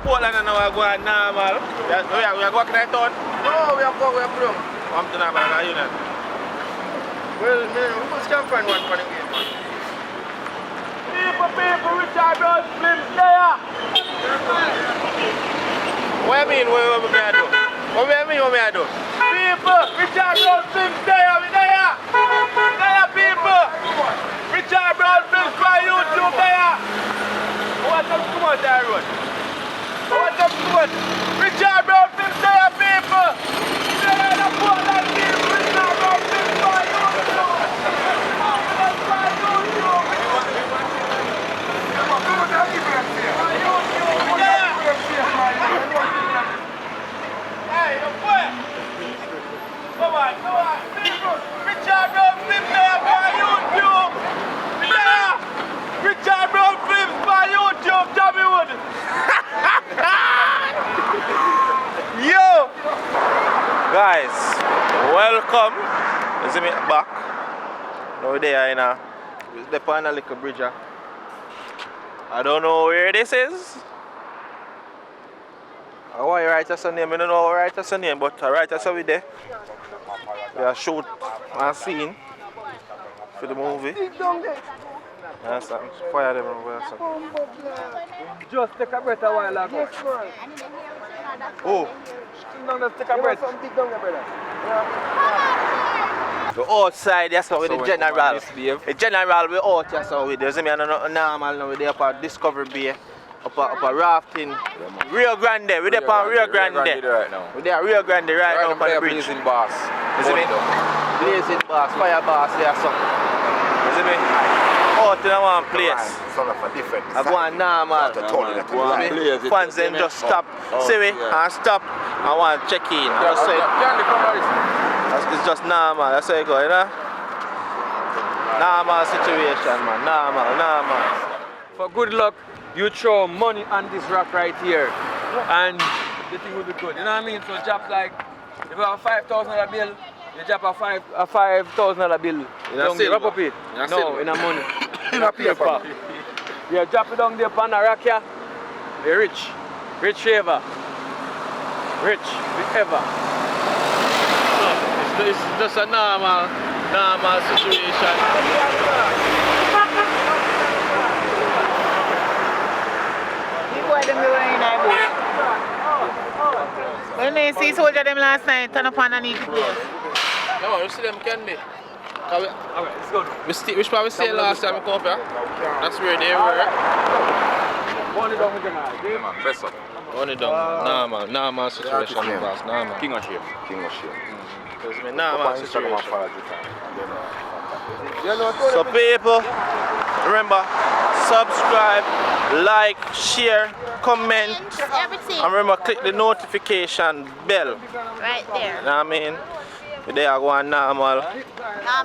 Portland and now we're going normal. We are going to ALTON? No, we are from. Come to normal unit. Well, we must come find one for the game, man. People, Richard Brown, Flims there! What do you mean, what do I do? What do you mean, what do I do? People, Richard Brown, Flims there, we there! There, people! Richard Brown, Flims by YouTube there! What's up too much, Aaron? What's up too much? Richard Brown, Flims there, people! There, the Portland people, Richard Brown, Flims by YouTube! Hey, the boy! Come on, people! Richard Brown Flims there by YouTube! Yeah! Richard Brown Flims by YouTube, Jammiwood! Yo! Guys, welcome. You see me back? Now we're there in a little bridge. I don't know where this is. I want to write us a name. I don't know how to write us a name, but I write us over there. We are shoot a scene for the movie. Yes, fire them over there. Just take a breath a while ago. Oh. Just take a breath. We're outside, that's how with the general. The general, we're out, that's how we do. You know, normal now, we're there for Discovery Bay. Up a rafting. Rio Grande, we're there for Rio Grande. Right now. We're there Rio Grande right now on the bridge. Blazing Boss. You see me? Blazing Boss, Fire Boss, there something. You see me? Out in one place. I go on normal. Fans them just stop. See me? And stop. I want to check in. Just say. It's just normal. That's how you go, you know? Normal situation, man. Normal. For good luck, you throw money on this rock right here, and the thing will be good. You know what I mean? So drop like, if you have a $5,000 bill, you drop a $5,000 bill. In a wrap up it. No, in a money. In a paper. Yeah, drop it down there on the rock here. You're rich. Rich ever. Rich ever. It's just a normal situation. When they see soldier them last night, turn up underneath the place. No, you see them can be. Alright, let's go. Which part we stayed last time we come up here? That's where they were. Only down with the night. Yeah, man, best up. Only down. Normal situation. Normal. King of Shame. Normal situation. So people, remember, subscribe, like, share, comment, Everything. and remember click the notification bell. Right there. You know what I mean? They are going normal.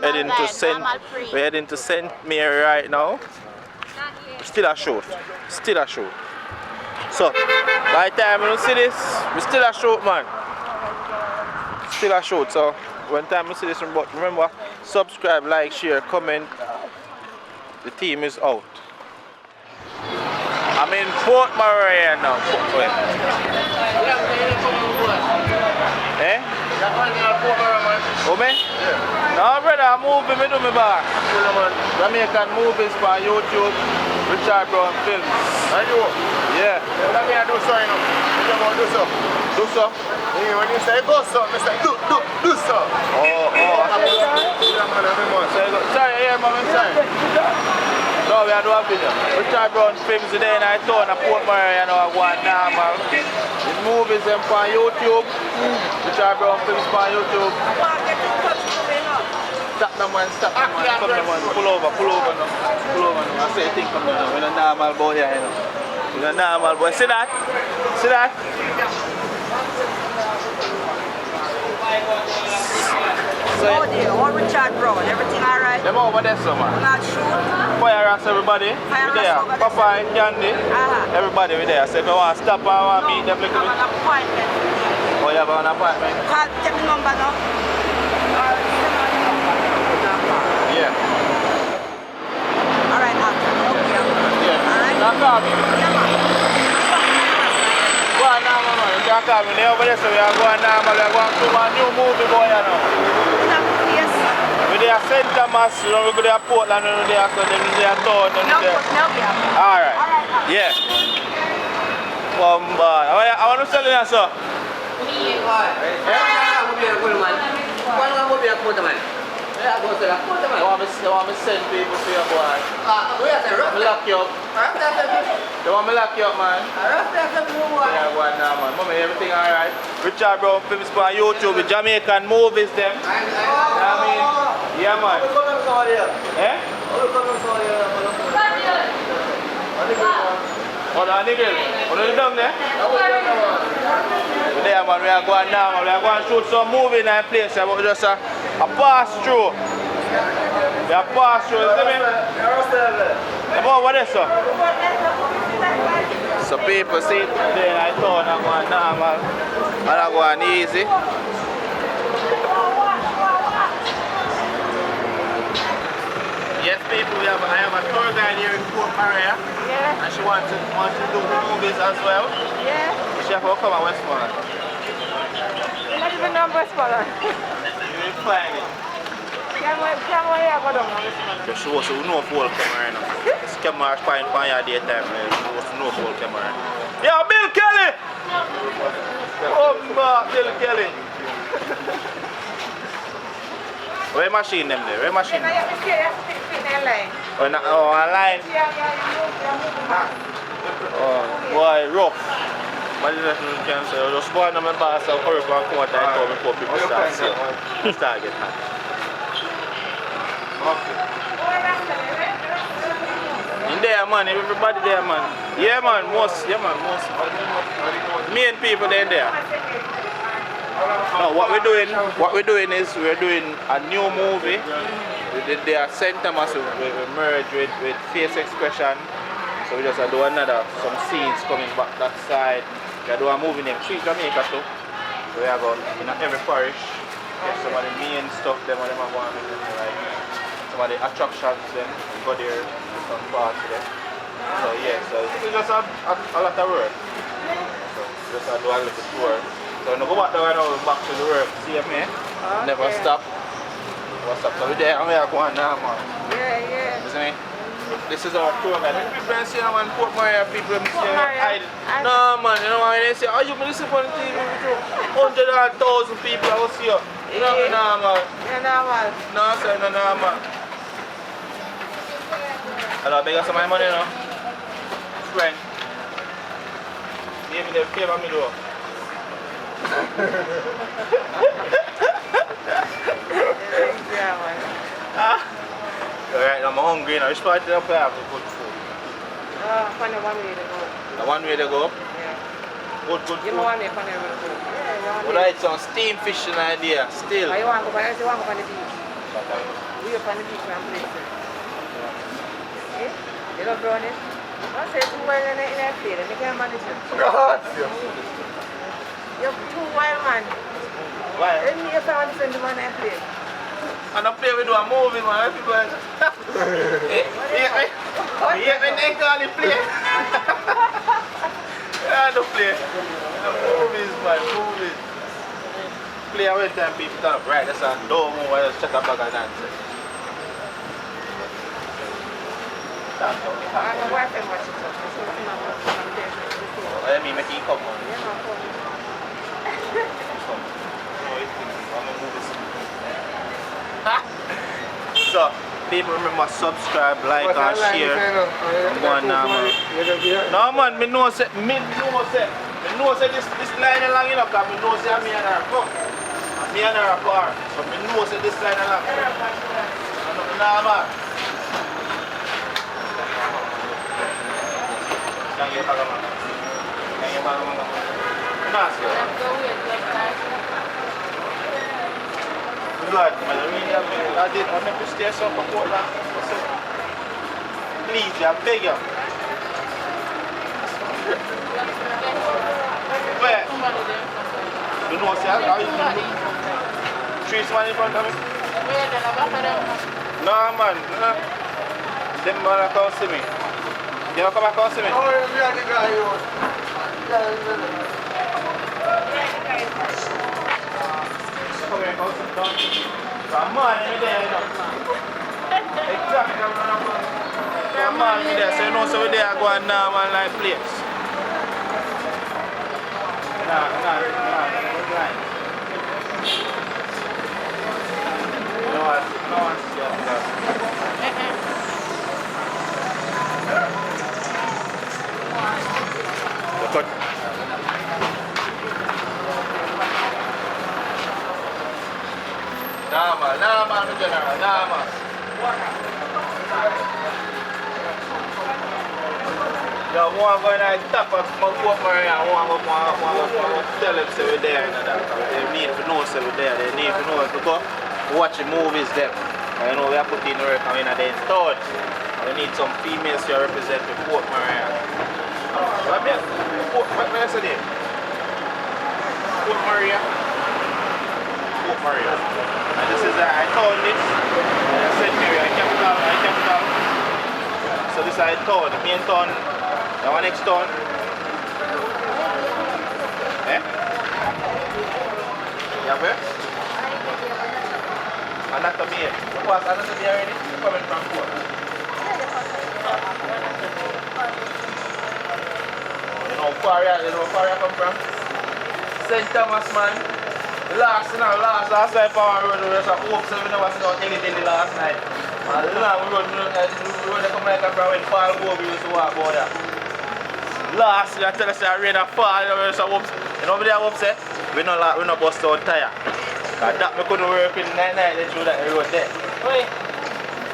Heading to Saint. We're heading to Saint Mary right now. Still a shoot. So, by the time you see this, we still a shoot, man. Still a shoot. So, when time you see this, but remember, subscribe, like, share, comment. The team is out. I'm in Port Maria now. Eh? Oh, man? Yeah. No, brother, I'm moving me to me bar. Jamaican movies for YouTube, Richard Brown Films. I do. Yeah. Let me do so, you know. You don't do so. Do so? Yeah, when you say go so, I say do so. Sorry, yeah, man, sorry. No, we are doing a video. Richard Brown Films today in ALTON and Port Maria, and I want normal. His movies them on YouTube. Richard Brown Films on YouTube. Stop the man, come the man. Pull over now. I say thing come now. We're not normal boy here, you know. We're not normal boy. See that? Oh dear, all Richard Brown, everything alright? Them over there, so man. Not shoot? Fire us, everybody. Fire We there. us over there. Papa and Candy. Everybody we there. So if you want to stop and want to meet them, I have an appointment. Oh, you have an appointment? Call, take the number now. Yeah. Alright, Alton. Okay. Yeah. Alright? Now call me. Yeah, man. come. We over there, so we are going normal. We are going to a new movie boy, you know. Yes. We there at St. Thomas, you know, we go there at Portland, and we there, so then we there at town, then we there. Alright. Yeah. I want to sell you, sir. You want me to send people to your boy? Me lock you up. You want me lock you up, man? Yeah, go on now, man. Mommy, everything alright? Richard Brown films on YouTube with Jamaican movies, them. You know what I mean? Yeah, man. Eh? Hold on, nigga. What are you doing there? There, man, we are going now, man. We are going to shoot some movie in that place, but we just a pass through. We are pass through, you see me? Come on, what is it, sir? So people see today, I thought I'm going normal. And I'm going easy. Yes, people, I have a tour guide here in Port Maria. Yeah. And she wants to do movies as well. Yeah. She have to come to Westmoreland. You not even know Westmoreland. You will find it. She was to know full camera now. This camera is fine for your daytime. She was to know full camera. Yeah, Bill Kelly! Oh, Bill Kelly. Where machine them there? Where machine? Oh, online. Oh, boy, rough. But you can say, just go on my boss and hurry up and come out and talk before people start getting hot. Okay. In there, man, everybody there, man. Yeah, man, most. Main people there. No, what we're doing is we're doing a new movie. They are St. Thomas, we merge with face expression. So we just do some scenes coming back that side. We do a movie named Sweet Jamaica too. We are going in every parish. Get some of the main stuff them are going to like some of the attractions then go there with some parts there. So yeah, so it's just a lot of work. So just do a little tour. So when I go back there now, back to the work, see me? Okay. Never stop. So we're there and we are going now, man. Yeah. You see me? This is our tour guide. People don't see no one Port Maria people say, no man, you know what they say, oh you listen to the TV with 100,000 people I will see you. No man. No sir, no man. Hello, I beg you some of my money now. Friend. Give me the favor me though. Alright, I'm hungry now. Which part of the have the good food? Find one way to go. The one way to go? Yeah. Good food. You want me to find a way to go? Yeah, would I eat some steamed fish in idea still? You want to go on the beach? We are on the beach and play. Okay? You don't brown it? I say too wild in that plate and you can't manage it. You're too wild, man. Why? Let me if I want to send you on that plate. And I play we do a movie, man. People are yeah, when they call it play. Yeah, the play. The movies, man. Movies. Play every time people turn up. Right, that's a door move. I just check a bag and dance. I'm a wife and watch it. I mean, make it come on. So, people remember subscribe, like and share. One now, man. No man, me know say this line along enough because me know say me and her come. Me and her apart. But me know say this line along. Nah man. Yang you paga man. Yang you paga man. Blood, man, I make you stay so for Portland. Please, I beg you. Where? You know, see, how you do? 3 man in front of me? No, man, no. Them man come see me. They don't come back and see me. Come on, in there, you know. Exactly. Come on, in there, so you know, so we there go and normal like place. Nah, right. No one see us. Cut. Nah, man, general, nah, man. Yo, one going to top of my work, Maria, one tell them say we're there, you know, that. They need to know say we're there, they need to know because watching movies them. You know, we are putting the work in the installed. We need some females to represent the Port Maria. What may I say there? Port Maria. Port Maria. And this is I told this. St. Mary, capital. So this is I told, the main town. The one next town. Eh? Yeah, where? And that's the beer. What's another beer already? You're coming from Port. You know where you come from? St. Thomas, man. Last night Power Road, we was a hope, so we never seen anything the last night. And the long road, we come like from when Paul go, we used to walk about that. Last year, I tell us that rain and fall, we was a hope. You know what I hope say? We no bust out tire. Because that we couldn't work in the night, they threw that road there. Wait.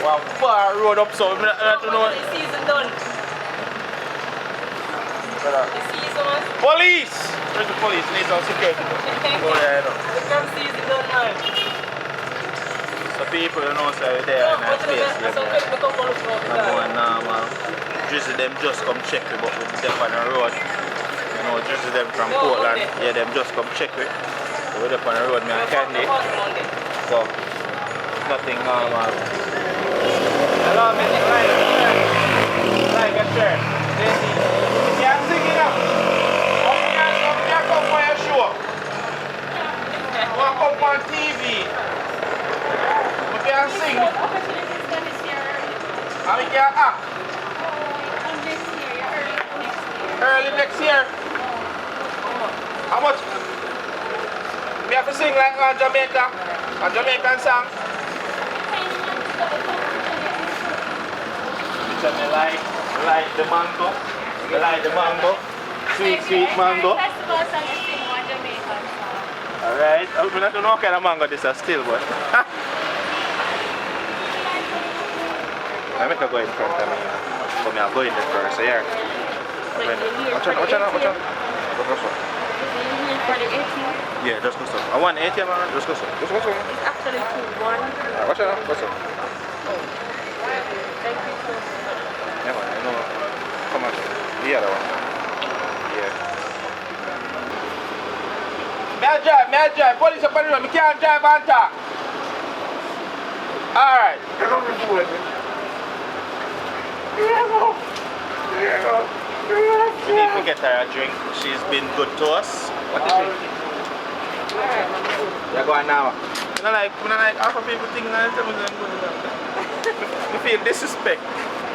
One far road up, so we don't know. The season done. The season. Police! Where's the police? Need some security. Go there, you know. The season done, man. So people, you know, say there in that place. Nah, man. Just them just come check me, but with them on the road. You know, just them from Portland. Yeah, them just come check me. So we're up on the road, me and Candy. So, nothing normal. Hello, Mr. Like a shirt. You can't sing it up. You can't come for your show. You want to come on TV. You can't sing. And we can't act. Early next year. How much? We have to sing like on Jamaica. A Jamaican song. Which I like the mango. I like the mango. Sweet mango. Alright. I don't know what kind of mango this is still, but. I'm going to go in front of me. So I'm going in the first here. Watch out. Yeah, just go so. I want 80, man. Just go so. It's actually 2-1. Watch out. Go so. Thank you so much. Yeah, man. I know. Come on. The other one. Yeah. May I drive? Police up on the road. I can't drive and talk. Alright. We need to get her a drink. She's been good to us. What is it? You're going now. You know, like half of people think that I'm going to you feel disrespect.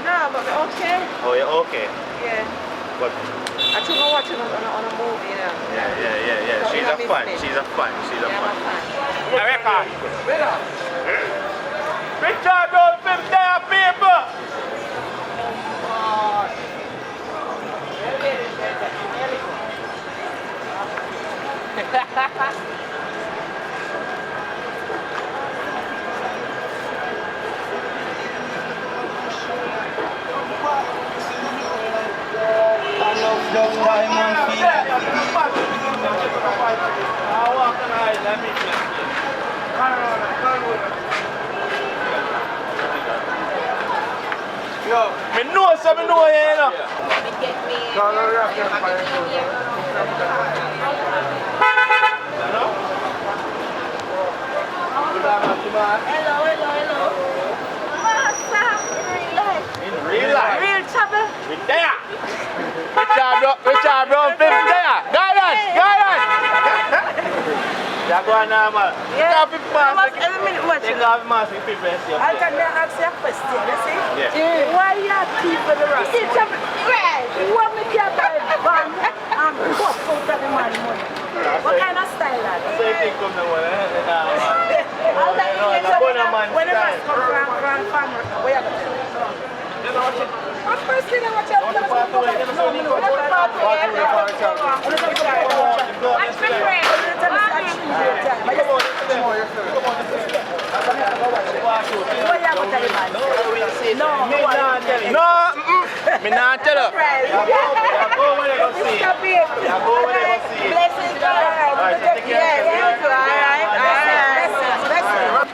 No, but we're okay. Oh, you're okay? Yeah. But I think I'm watching on a movie, you know. Yeah. She's a fan. She's a fan. I'm a fan. I reckon. Richard, don't film there, people. Yo, me know something, you know. Hello. What's up? In real life. Real trouble. We're there. Richard Brown, film there. Guidance. You're going normal. Yeah. Take off Almost every minute watching. Take off your mask and people and see. I can ask you a question, you see? Yeah. Why you have people the rest? What make you buy van and cut out of the man money? What kind of style that? So you think come the one, eh? All that No, English, the Bonner man when the style. man come from farmer, where you go? I'm first thing I watch out for the Part two, you know, so you go to part two, Watch me pray. Me not tell her. You go when you go see. You go when you go see. Blessings, God. Yes, you too. All right. Blessings.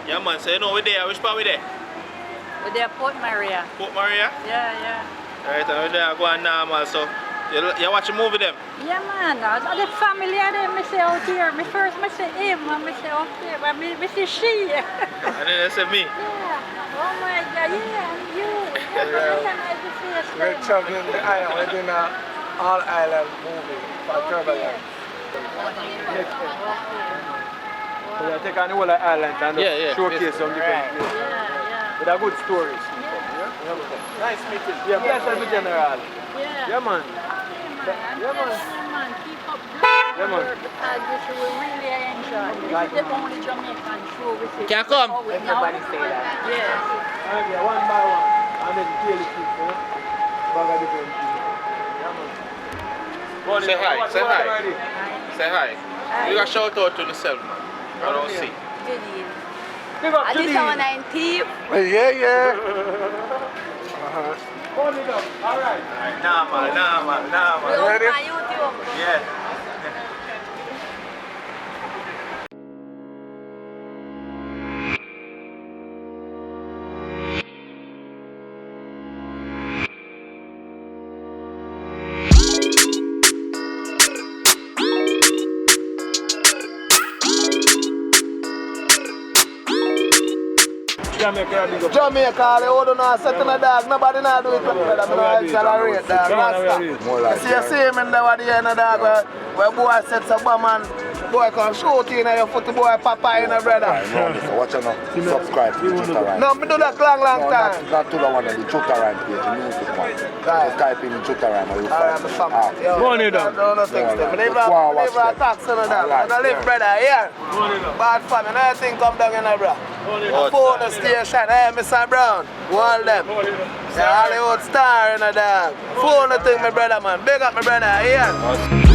Yeah, man, so you know we're there. Which part we there? With their Port Maria. Port Maria? Yeah. Alright, and we're there going normal, so you watch a movie them? Yeah, man. The family of them, I say out here. Me first, I say him, and I say out here. But I say she. And then they say me. Yeah. Oh my God. Yeah, and you. Yeah. We're traveling the island. We're doing an all-island movie for Turbulence. So you take on the whole island and showcase some different places. Yeah. With a good stories. Nice meeting. Yeah, pleasure to general. Yeah, man. Yeah, man. Keep up Yeah, man. because this we really enjoy. This is the only Jamaican show we see. Can I come? Everybody say that. Yes. Okay, one by one. And then kill the kids, you know? Bag of different things. Yeah, man. Say hi, say hi. Say hi. You got shout out to yourself, man. I don't see. Janine. Big up I to just thee. on 19th. Yeah. Hold it up. All right. Nah, man. We on my YouTube. Yeah. Jamaica, big up. Jamaica, they hold on a second of dog. Nobody not do it like that. I'm not accelerate dog. Rasta. More like You see him in there at the end of dog where boy sets a bomb and boy come shoot in your foot, boy papa in a brother. No, listen, watch out now. Subscribe to the Twitter Rhyme. No, me do that long No, time. not to the one on the Twitter Rhyme page, the music one. Just type in Twitter Rhyme and you'll Alright, find I'm it. Ah. Yo, Go on, Adam. no things to me. Never attack son of that. I don't live brother here. Bad family, nothing come down in a bro. Phone the station, hey Mr. Brown, one them. The Hollywood star in a dog. Phone the thing my brother man. Big up my brother here.